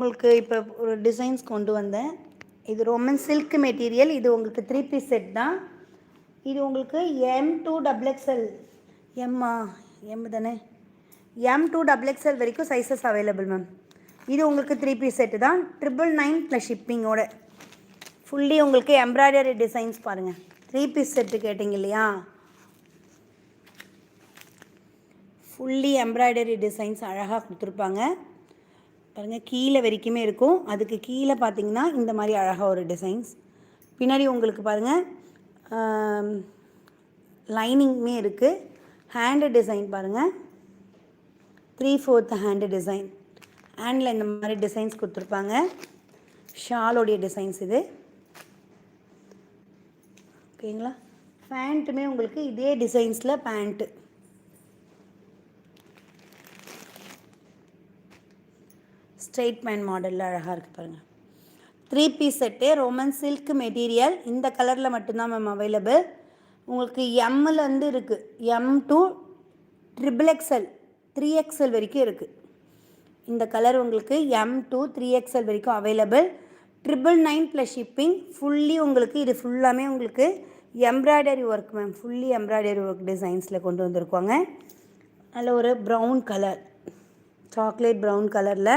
உங்களுக்கு இப்போ ஒரு டிசைன்ஸ் கொண்டு வந்தேன். இது ரோமன் சில்க் மெட்டீரியல். இது உங்களுக்கு 3 பீஸ் செட் தான். இது உங்களுக்கு M2 XXL எம் தானே M2 XXL வரைக்கும் சைஸஸ் அவைலபிள் மேம். இது உங்களுக்கு 3 பீஸ் செட்டு தான். 999 ப்ளஸ் ஷிப்பிங்கோட ஃபுல்லி உங்களுக்கு எம்ப்ராய்டரி டிசைன்ஸ் பாருங்கள். 3 பீஸ் செட்டு கேட்டிங்க இல்லையா, ஃபுல்லி எம்ப்ராய்டரி டிசைன்ஸ் அழகாக கொடுத்துருப்பாங்க பாருங்கள். கீழே வரைக்குமே இருக்கும். அதுக்கு கீழே பார்த்தீங்கன்னா இந்த மாதிரி அழகாக ஒரு டிசைன்ஸ். பின்னாடி உங்களுக்கு பாருங்கள் லைனிங்குமே இருக்குது. ஹேண்டு டிசைன் பாருங்கள், 3/4 ஹேண்டு டிசைன். ஹேண்டில் இந்த மாதிரி டிசைன்ஸ் கொடுத்துருப்பாங்க. ஷாலோடைய டிசைன்ஸ் இது ஓகேங்களா. பேண்ட்டுமே உங்களுக்கு இதே டிசைன்ஸில் பேண்ட்டு ஸ்ட்ரெயிட் பேண்ட் மாடலில் அழகாக இருக்குது பாருங்கள். 3 piece set roman silk material. இந்த கலரில் மட்டும்தான் மேம் அவைலபிள். உங்களுக்கு எம்மிலேருந்து இருக்குது, M2 XXL 3XL வரைக்கும் இருக்குது. இந்த கலர் உங்களுக்கு M2 3XL வரைக்கும் அவைலபிள். 999 plus shipping. ஃபுல்லி உங்களுக்கு இது ஃபுல்லாமே உங்களுக்கு embroidery work ma'am. Fully embroidery work டிசைன்ஸில் கொண்டு வந்திருக்காங்க. அதில் ஒரு ப்ரௌன் கலர், சாக்லேட் ப்ரௌன் கலரில்